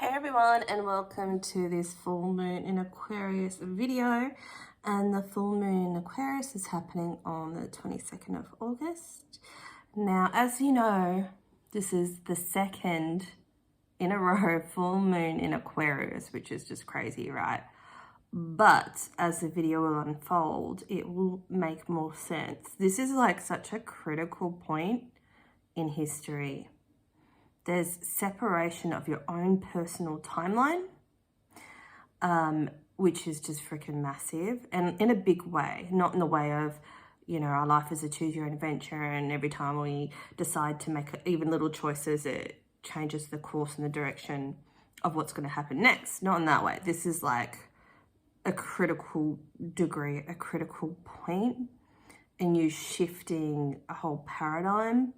Hey everyone, and welcome to this full moon in Aquarius video. And the full moon in Aquarius is happening on the 22nd of August. Now, as you know, this is the second in a row full moon in Aquarius, which is just crazy, right? But as the video will unfold, it will make more sense. This is like such a critical point in history. There's separation of your own personal timeline, which is just freaking massive, and in a big way, not in the way of, you know, our life is a choose your own adventure and every time we decide to make even little choices, it changes the course and the direction of what's going to happen next. Not in that way. This is like a critical degree, a critical point in you shifting a whole paradigm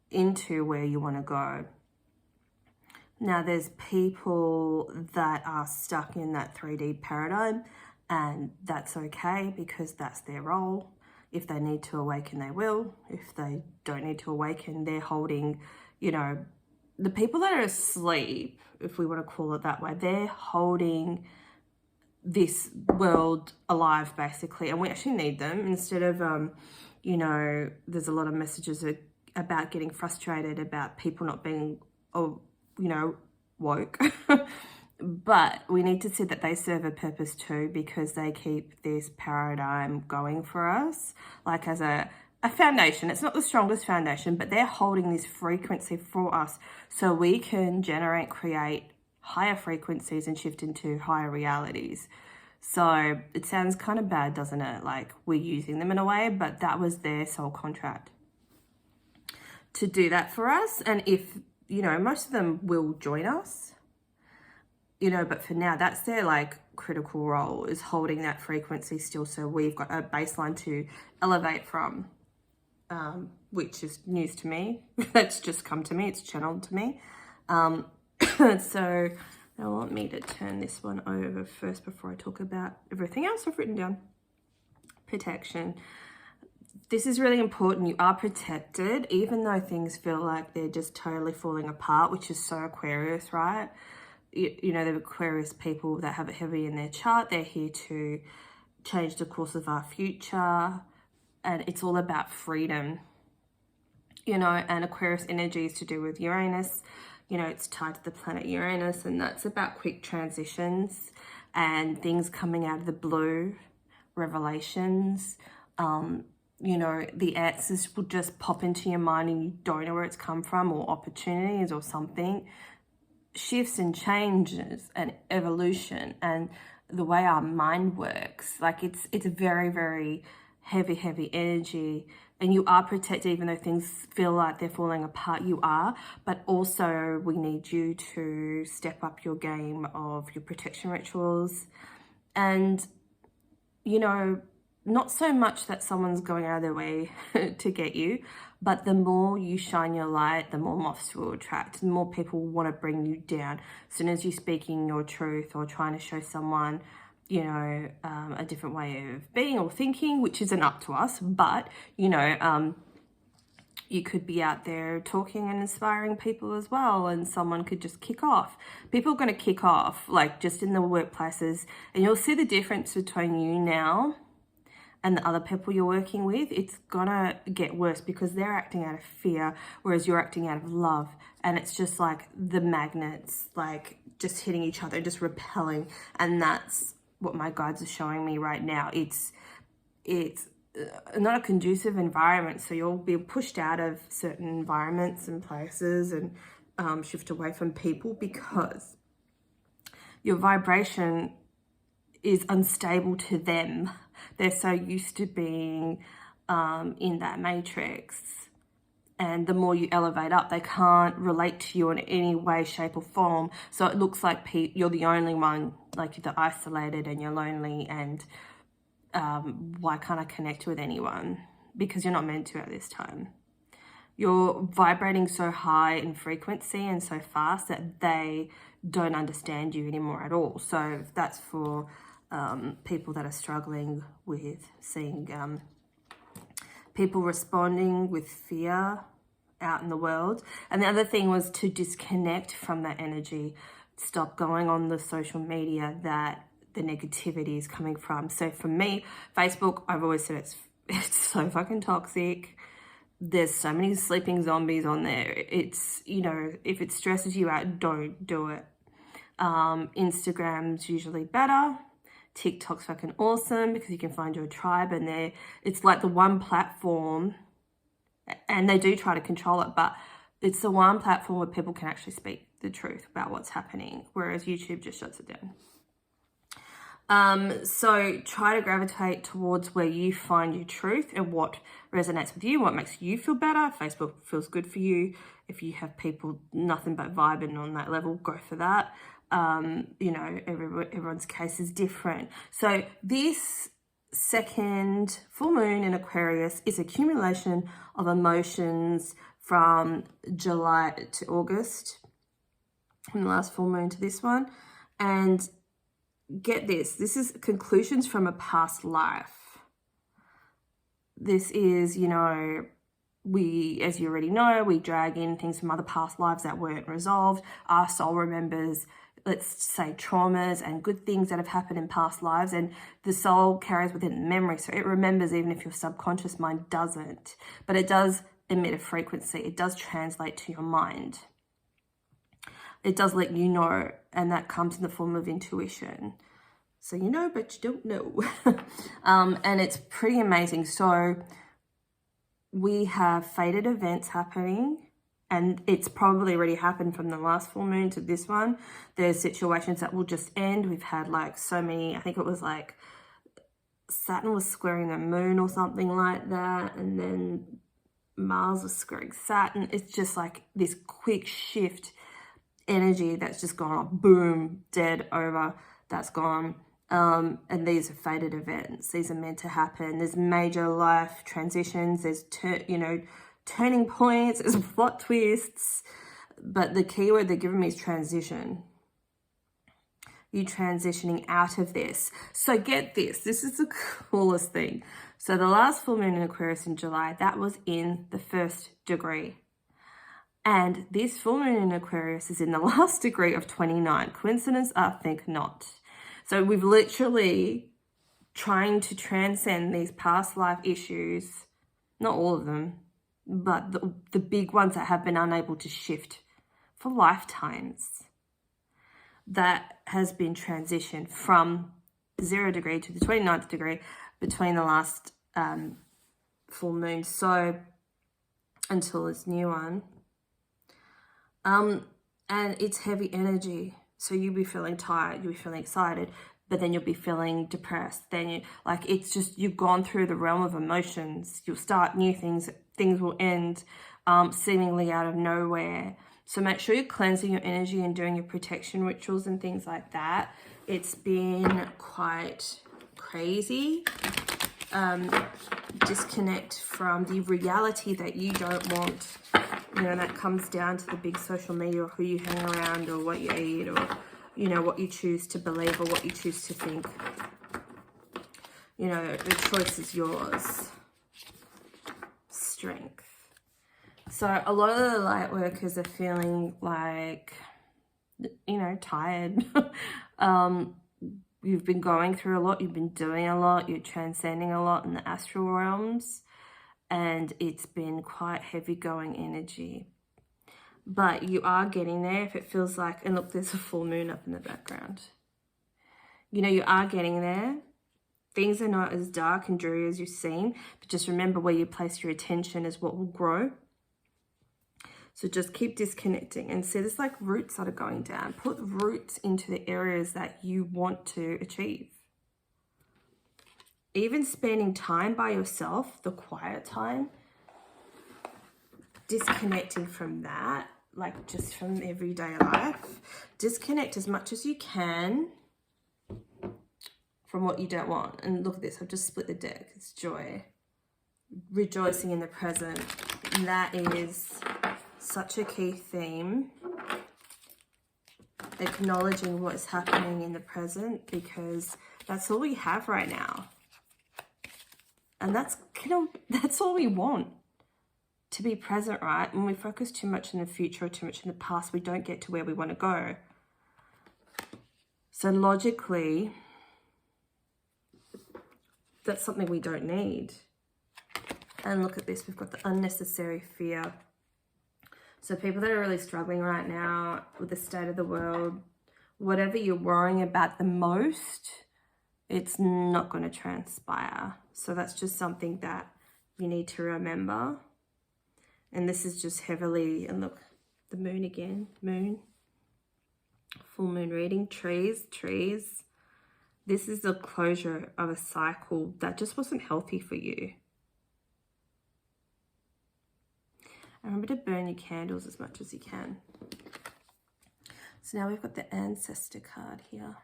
into where you want to go. Now, there's people that are stuck in that 3D paradigm, and that's okay because that's their role. If they need to awaken, they will. If they don't need to awaken, they're holding, you know, the people that are asleep, if we want to call it that way, they're holding this world alive, basically, and we actually need them. Instead of, you know, there's a lot of messages about getting frustrated about people not being, you know, woke. But we need to see that they serve a purpose too, because they keep this paradigm going for us, like as a foundation. It's not the strongest foundation, but they're holding this frequency for us so we can generate, create higher frequencies and shift into higher realities. So it sounds kind of bad, doesn't it? Like we're using them in a way, but that was their soul contract to do that for us. And if, you know, most of them will join us, you know, but for now, that's their like critical role, is holding that frequency still. So we've got a baseline to elevate from, which is news to me. That's just come to me. It's channeled to me. So I want me to turn this one over first before I talk about everything else I've written down. Protection. This is really important. You are protected, even though things feel like they're just totally falling apart, which is so Aquarius, right? You know, the Aquarius people that have it heavy in their chart, they're here to change the course of our future. And it's all about freedom, you know, and Aquarius energy is to do with Uranus. You know, it's tied to the planet Uranus, and that's about quick transitions and things coming out of the blue, revelations. You know, the answers will just pop into your mind and you don't know where it's come from, or opportunities or something. Shifts and changes and evolution and the way our mind works. Like it's very, very heavy energy, and you are protected even though things feel like they're falling apart. You are, but also we need you to step up your game of your protection rituals. And, you know, not so much that someone's going out of their way to get you, but the more you shine your light, the more moths will attract, the more people want to bring you down. As soon as you're speaking your truth or trying to show someone, you know, a different way of being or thinking, which isn't up to us, but, you know, you could be out there talking and inspiring people as well, and someone could just kick off. People are going to kick off, like just in the workplaces, and you'll see the difference between you now and the other people you're working with. It's gonna get worse because they're acting out of fear, whereas you're acting out of love. And it's just like the magnets, like just hitting each other, just repelling. And that's what my guides are showing me right now. It's not a conducive environment. So you'll be pushed out of certain environments and places and shift away from people because your vibration is unstable to them. They're so used to being in that matrix, and the more you elevate up, they can't relate to you in any way, shape or form. So it looks like you're the only one, like you're isolated and you're lonely, and why can't I connect with anyone? Because you're not meant to at this time. You're vibrating so high in frequency and so fast that they don't understand you anymore at all. So that's for people that are struggling with seeing people responding with fear out in the world. And the other thing was to disconnect from that energy. Stop going on the social media that the negativity is coming from. So for me, Facebook, I've always said it's so fucking toxic. There's so many sleeping zombies on there. It's, you know, if it stresses you out, don't do it. Instagram's usually better. TikTok's fucking awesome because you can find your tribe, and it's like the one platform, and they do try to control it, but it's the one platform where people can actually speak the truth about what's happening, whereas YouTube just shuts it down. So try to gravitate towards where you find your truth and what resonates with you, what makes you feel better. Facebook feels good for you. If you have people nothing but vibing on that level, go for that. You know, everyone's case is different. So this second full moon in Aquarius is accumulation of emotions from July to August, from the last full moon to this one. And get this is conclusions from a past life. This is, you know, as you already know, we drag in things from other past lives that weren't resolved. Our soul remembers, let's say, traumas and good things that have happened in past lives, and the soul carries within memory, so it remembers even if your subconscious mind doesn't. But it does emit a frequency. It does translate to your mind. It does let you know, and that comes in the form of intuition. So you know, but you don't know. And it's pretty amazing. So we have fated events happening, and it's probably already happened from the last full moon to this one. There's situations that will just end. We've had like so many, I think it was like Saturn was squaring the moon or something like that, and then Mars was squaring Saturn. It's just like this quick shift energy that's just gone off, boom, dead, over, that's gone. And these are fated events. These are meant to happen. There's major life transitions. There's, turning points. There's plot twists. But the key word they're giving me is transition. You transitioning out of this. So get this. This is the coolest thing. So the last full moon in Aquarius in July, that was in the 1st degree. And this full moon in Aquarius is in the last degree of 29. Coincidence? I think not. So we've literally trying to transcend these past life issues, not all of them, but the big ones that have been unable to shift for lifetimes. That has been transitioned from 0 degree to the 29th degree between the last full moon. So until this new one. And it's heavy energy. So you'll be feeling tired, you'll be feeling excited, but then you'll be feeling depressed. Then it's just, you've gone through the realm of emotions. You'll start new things, things will end seemingly out of nowhere. So make sure you're cleansing your energy and doing your protection rituals and things like that. It's been quite crazy. Disconnect from the reality that you don't want. You know, that comes down to the big social media, or who you hang around, or what you eat, or, you know, what you choose to believe, or what you choose to think. You know, the choice is yours. Strength. So a lot of the light workers are feeling like, you know, tired. You've been going through a lot, you've been doing a lot, you're transcending a lot in the astral realms, and it's been quite heavy going energy. But you are getting there if it feels like, and look, there's a full moon up in the background. You know, you are getting there. Things are not as dark and dreary as you've seen, but just remember where you place your attention is what will grow. So just keep disconnecting and see there's like roots that are going down. Put roots into the areas that you want to achieve. Even spending time by yourself, the quiet time, disconnecting from that, like just from everyday life. Disconnect as much as you can from what you don't want. And look at this, I've just split the deck. It's joy. Rejoicing in the present. And that is such a key theme. Acknowledging what's happening in the present, because that's all we have right now. And that's all we want, to be present, right? When we focus too much in the future or too much in the past, we don't get to where we want to go. So logically, that's something we don't need. And look at this, we've got the unnecessary fear. So people that are really struggling right now with the state of the world, whatever you're worrying about the most, it's not going to transpire. So that's just something that you need to remember. And this is just heavily, and look, the moon again, moon, full moon reading, trees. This is the closure of a cycle that just wasn't healthy for you. And remember to burn your candles as much as you can. So now we've got the ancestor card here.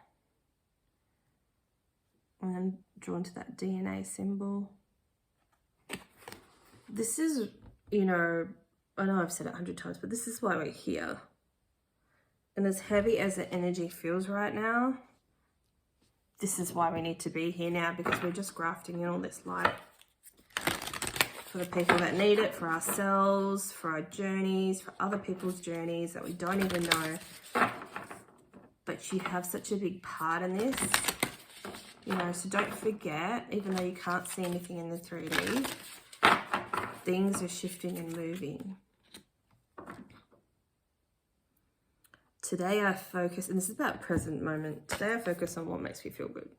And I'm drawn to that DNA symbol. This is, you know, I know I've said it 100 times, but this is why we're here. And as heavy as the energy feels right now, this is why we need to be here now, because we're just grafting in all this light for the people that need it, for ourselves, for our journeys, for other people's journeys that we don't even know. But you have such a big part in this, you know, so don't forget, even though you can't see anything in the 3D, things are shifting and moving. Today I focus, and this is about present moment, today I focus on what makes me feel good.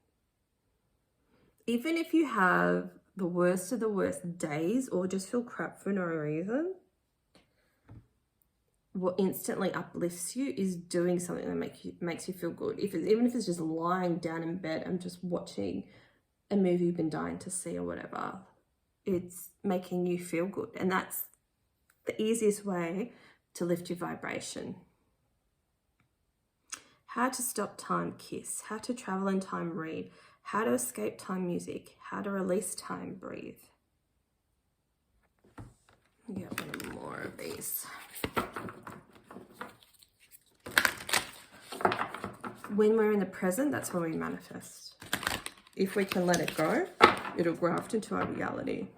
Even if you have the worst of the worst days or just feel crap for no reason, what instantly uplifts you is doing something that makes you feel good. Even if it's just lying down in bed and just watching a movie you've been dying to see or whatever, it's making you feel good. And that's the easiest way to lift your vibration. How to stop time, kiss. How to travel in time, read. How to escape time, music. How to release time, breathe. Get one more of these. When we're in the present, that's when we manifest. If we can let it go, it'll graft into our reality.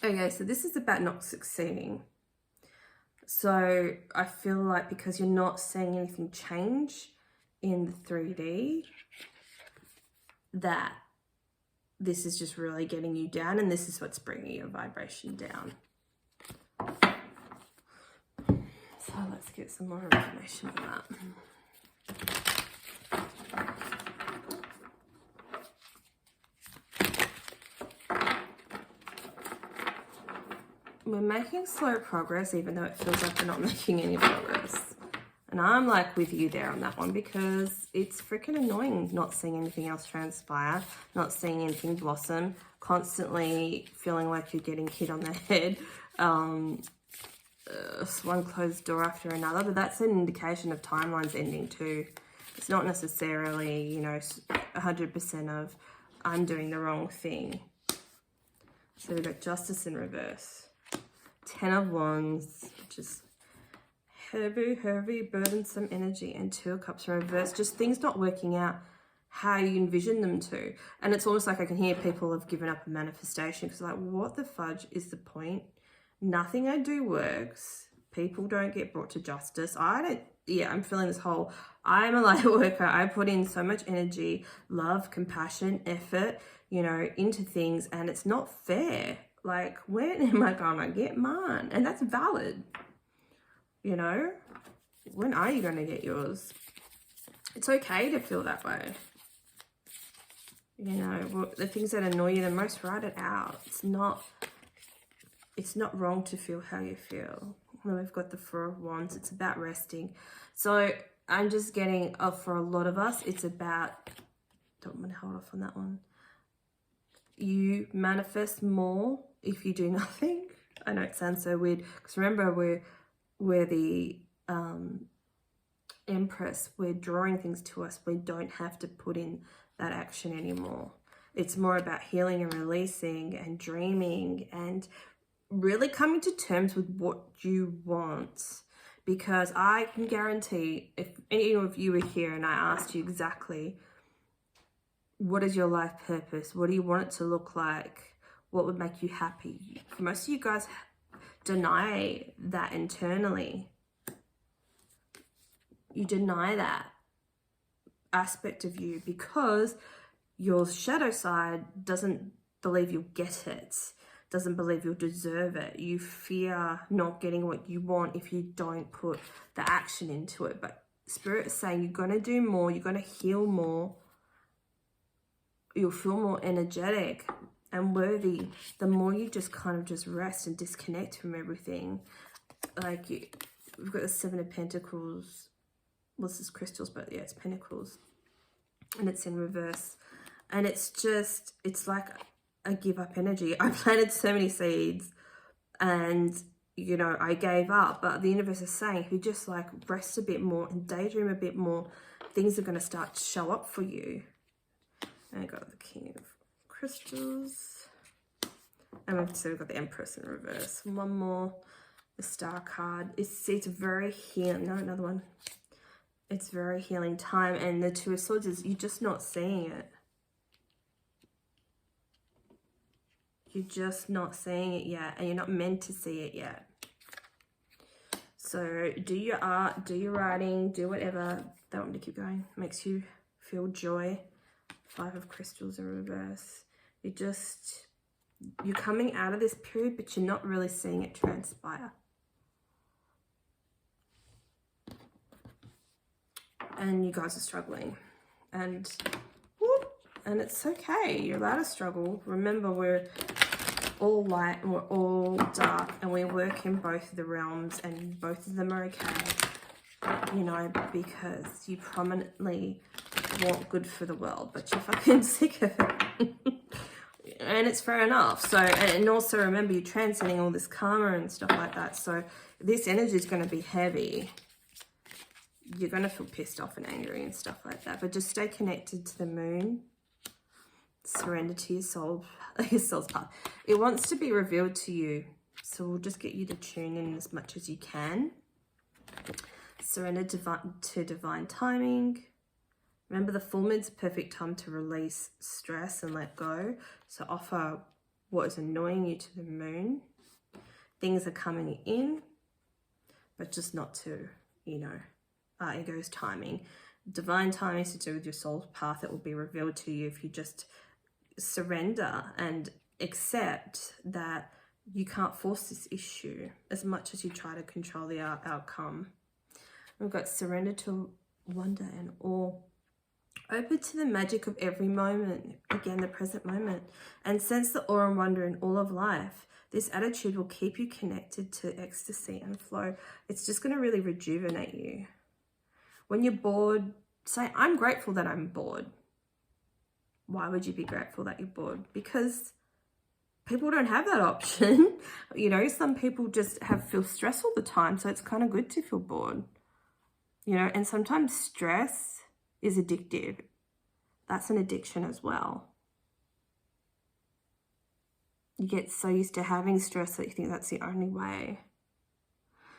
Okay, so this is about not succeeding. So I feel like because you're not seeing anything change in the 3D, that this is just really getting you down, and this is what's bringing your vibration down. So let's get some more information on that. We're making slow progress, even though it feels like we're not making any progress. And I'm like with you there on that one, because it's freaking annoying not seeing anything else transpire, not seeing anything blossom, constantly feeling like you're getting hit on the head. One closed door after another, but that's an indication of timelines ending too. It's not necessarily, you know, 100% of I'm doing the wrong thing. So we've got Justice in reverse. 10 of Wands, which is heavy, burdensome energy, and 2 of Cups in reverse. Just things not working out how you envision them to. And it's almost like I can hear people have given up a manifestation because like, what the fudge is the point? Nothing I do works. People don't get brought to justice. I'm feeling this whole, I'm a light worker. I put in so much energy, love, compassion, effort, you know, into things, and it's not fair. Like, when am I gonna get mine? And that's valid, you know? When are you gonna get yours? It's okay to feel that way. You know, the things that annoy you the most, write it out. It's not wrong to feel how you feel. And we've got the 4 of Wands. It's about resting. So I'm just getting, for a lot of us, it's about, don't want to hold off on that one. You manifest more if you do nothing. I know it sounds so weird, because remember, we're the Empress. We're drawing things to us. We don't have to put in that action anymore. It's more about healing and releasing and dreaming and really coming to terms with what you want. Because I can guarantee, if any of you were here and I asked you exactly, what is your life purpose? What do you want it to look like? What would make you happy? For most of you guys, deny that internally. You deny that aspect of you because your shadow side doesn't believe you'll get it, doesn't believe you'll deserve it. You fear not getting what you want if you don't put the action into it. But Spirit is saying you're going to do more, you're going to heal more, you'll feel more energetic and worthy the more you just kind of just rest and disconnect from everything. Like we've got the Seven of Pentacles. Well, this is crystals, but yeah, it's pentacles. And it's in reverse. And it's like a give up energy. I planted so many seeds and, you know, I gave up. But the universe is saying, if you just like rest a bit more and daydream a bit more, things are going to start to show up for you. And I got the King of Crystals. And we've got the Empress in reverse. One more. The Star card. It's very healing. No, another one. It's very healing time. And the Two of Swords is you're just not seeing it. You're just not seeing it yet. And you're not meant to see it yet. So do your art, do your writing, do whatever. Don't want me to keep going. Makes you feel joy. Five of Crystals in reverse. You're coming out of this period, but you're not really seeing it transpire. And you guys are struggling. And it's okay. You're allowed to struggle. Remember, we're all light and we're all dark. And we work in both of the realms. And both of them are okay. You know, because you prominently want good for the world. But you're fucking sick of it. And it's fair enough. So, and also remember, you're transcending all this karma and stuff like that. So this energy is going to be heavy. You're going to feel pissed off and angry and stuff like that. But just stay connected to the moon. Surrender to your soul, your soul's path. It wants to be revealed to you. So we'll just get you to tune in as much as you can. Surrender to divine timing. Remember, the full moon's a perfect time to release stress and let go. So offer what is annoying you to the moon. Things are coming in, but just not to, you know, ego's timing. Divine timing is to do with your soul's path. It will be revealed to you if you just surrender and accept that you can't force this issue as much as you try to control the outcome. We've got surrender to wonder and awe. Open to the magic of every moment, again, the present moment, and sense the awe and wonder in all of life. This attitude will keep you connected to ecstasy and flow. It's just going to really rejuvenate you. When you're bored, say, I'm grateful that I'm bored. Why would you be grateful that you're bored? Because people don't have that option. You know, some people just feel stress all the time, so it's kind of good to feel bored. You know, and sometimes stress is addictive. That's an addiction as well. You get so used to having stress that you think that's the only way.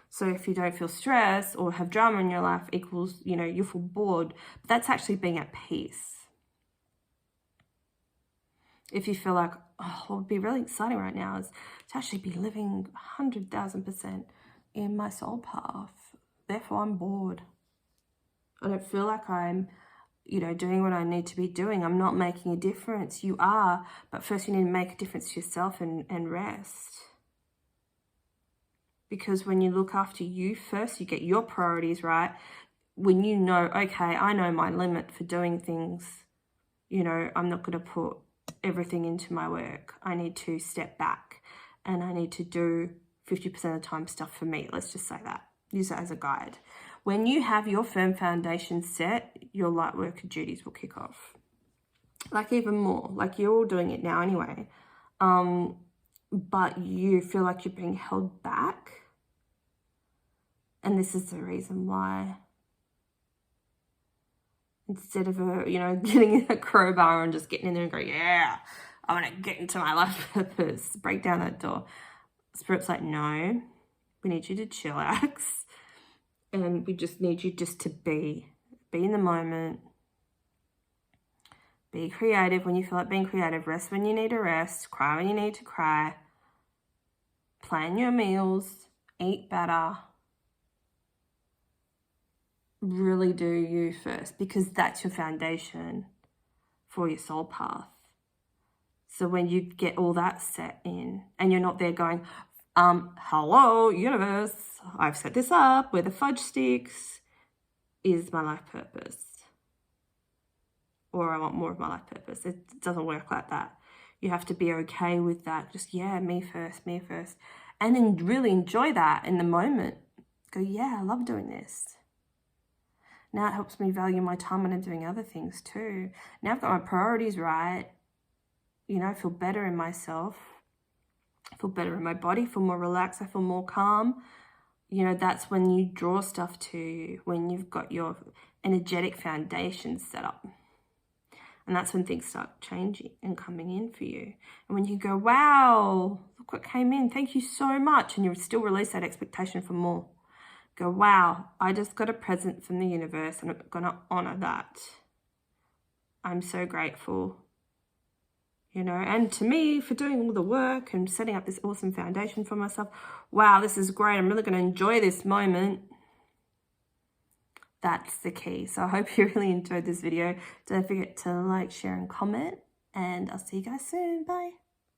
So if you don't feel stress or have drama in your life equals, you know, you feel bored. But that's actually being at peace. If you feel like, oh, what would be really exciting right now is to actually be living 100,000% in my soul path. Therefore, I'm bored. I don't feel like I'm, you know, doing what I need to be doing. I'm not making a difference. You are, but first you need to make a difference to yourself and rest. Because when you look after you first, you get your priorities right. When you know, okay, I know my limit for doing things, you know, I'm not going to put everything into my work. I need to step back and I need to do 50% of the time stuff for me. Let's just say that. Use that as a guide. When you have your firm foundation set, your light work duties will kick off. Like even more, like you're all doing it now anyway. But you feel like you're being held back. And this is the reason why. Instead of, you know, getting a crowbar and just getting in there and go, yeah, I want to get into my life purpose. Break down that door. Spirit's like, no, we need you to chillax. And we just need you just to be in the moment. Be creative when you feel like being creative. Rest when you need to rest. Cry when you need to cry. plan your meals, eat better, really do you first, because that's your foundation for your soul path. So when you get all that set in and you're not there going, hello, universe, I've set this up with the fudge sticks, is my life purpose? Or I want more of my life purpose. It doesn't work like that. You have to be okay with that. Just, yeah, me first, me first. And then really enjoy that in the moment. Go, yeah, I love doing this. Now it helps me value my time when I'm doing other things too. Now I've got my priorities right. You know, I feel better in myself. I feel better in my body, I feel more relaxed, I feel more calm. You know, that's when you draw stuff to you, when you've got your energetic foundation set up. And that's when things start changing and coming in for you. And when you go, wow, look what came in, thank you so much. And you still release that expectation for more. Go, wow, I just got a present from the universe and I'm going to honor that. I'm so grateful. You know, and to me, for doing all the work and setting up this awesome foundation for myself, wow, this is great. I'm really going to enjoy this moment. That's the key. So I hope you really enjoyed this video. Don't forget to like, share, and comment. And I'll see you guys soon. Bye.